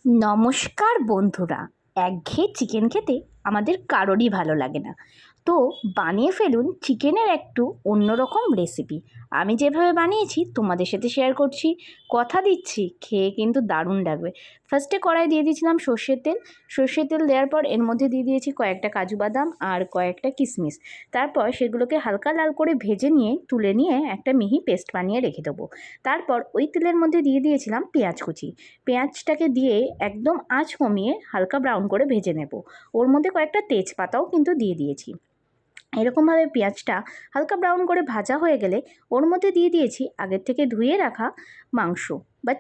নমস্কার বন্ধুরা। একঘেয়ে চিকেন খেতে আমাদের কারোরই ভালো লাগে না। তো বানিয়ে ফেলুন চিকেনের একটু অন্যরকম রেসিপি। আমি যেভাবে বানিয়েছি তোমাদের সাথে শেয়ার করছি, কথা দিচ্ছি খেয়ে কিন্তু দারুণ লাগবে। ফার্স্টে কড়াই দিয়ে দিয়েছিলাম সর্ষের তেল দেওয়ার পর এর মধ্যে দিয়ে দিয়েছি কয়েকটা কাজু বাদাম আর কয়েকটা কিশমিশ। তারপর সেগুলোকে হালকা লাল করে ভেজে নিয়ে তুলে নিয়ে একটা মিহি পেস্ট বানিয়ে রেখে দেবো। তারপর ওই তেলের মধ্যে দিয়ে দিয়েছিলাম পেঁয়াজ কুচি। পেঁয়াজটাকে দিয়ে একদম আঁচ কমিয়ে হালকা ব্রাউন করে ভেজে নেব। ওর মধ্যে কয়েকটা তেজপাতাও কিন্তু দিয়ে দিয়েছি। এরকমভাবে পেঁয়াজটা হালকা ব্রাউন করে ভাজা হয়ে গেলে ওর মধ্যে দিয়ে দিয়েছি আগের থেকে ধুয়ে রাখা মাংস বা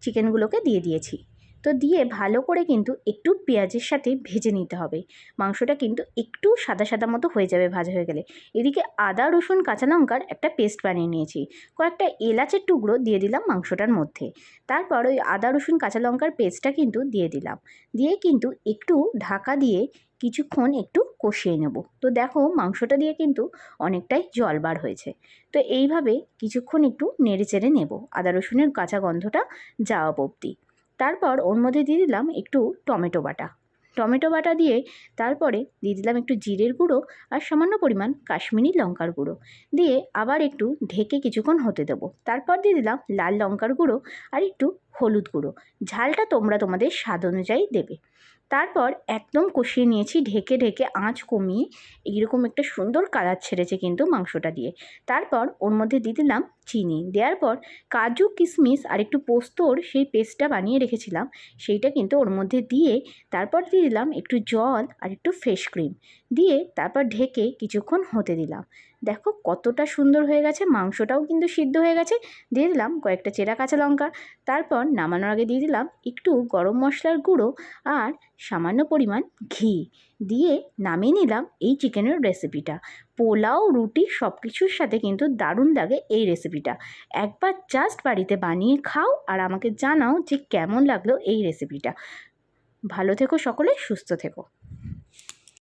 চিকেনগুলোকে দিয়ে দিয়েছি। তো দিয়ে ভালো করে কিন্তু একটু পেঁয়াজের সাথে ভেজে নিতে হবে। মাংসটা কিন্তু একটু সাদা সাদা মতো হয়ে যাবে ভাজা হয়ে গেলে। এদিকে আদা রসুন কাঁচা লঙ্কার একটা পেস্ট বানিয়ে নিয়েছি। কয়েকটা এলাচের টুকরো দিয়ে দিলাম মাংসটার মধ্যে। তারপর ওই আদা রসুন কাঁচা লঙ্কার পেস্টটা কিন্তু দিয়ে দিলাম। দিয়ে কিন্তু একটু ঢাকা দিয়ে কিছুক্ষণ একটু কষিয়ে নেব। তো দেখো মাংসটা দিয়ে কিন্তু অনেকটাই জল বার হয়েছে। তো এইভাবে কিছুক্ষণ একটু নেড়ে চেড়ে নেব আদা রসুনের কাঁচা গন্ধটা যাওয়া অবধি। তারপর ওর মধ্যে দিয়ে দিলাম একটু টমেটো বাটা দিয়ে তারপরে দিয়ে দিলাম একটু জিরের গুঁড়ো আর সামান্য পরিমাণ কাশ্মীরি লঙ্কার গুঁড়ো দিয়ে আবার একটু ঢেকে কিছুক্ষণ হতে দেবো। তারপর দিয়ে দিলাম লাল লঙ্কার গুঁড়ো আর একটু হলুদ গুঁড়ো। ঝালটা তোমরা তোমাদের স্বাদ অনুযায়ী দেবে। তারপর একদম কষিয়ে নিয়েছি ঢেকে ঢেকে আঁচ কমিয়ে। এইরকম একটা সুন্দর কালার ছেড়েছে কিন্তু মাংসটা দিয়ে। তারপর ওর মধ্যে দিয়ে দিলাম চিনি। দেওয়ার পর কাজু কিশমিশ আর একটু পোস্তর সেই পেস্টটা বানিয়ে রেখেছিলাম সেইটা কিন্তু ওর মধ্যে দিয়ে তারপর দিয়ে দিলাম একটু জল আর একটু ফ্রেশ ক্রিম দিয়ে তারপর ঢেকে কিছুক্ষণ হতে দিলাম। দেখো কতটা সুন্দর হয়ে গেছে, মাংসটাও কিন্তু সিদ্ধ হয়ে গেছে। দিয়ে দিলাম কয়েকটা চেরা কাঁচা লঙ্কা। তারপর নামানোর আগে দিয়ে দিলাম একটু গরম মশলার গুঁড়ো আর সামান্য পরিমাণ ঘি দিয়ে নামিয়ে নিলাম এই চিকেনের রেসিপিটা। পোলাও রুটি সব কিছুর সাথে কিন্তু দারুণ লাগে এই রেসিপিটা। একবার জাস্ট বাড়িতে বানিয়ে খাও আর আমাকে জানাও যে কেমন লাগলো এই রেসিপিটা। ভালো থেকো সকলে, সুস্থ থেকো।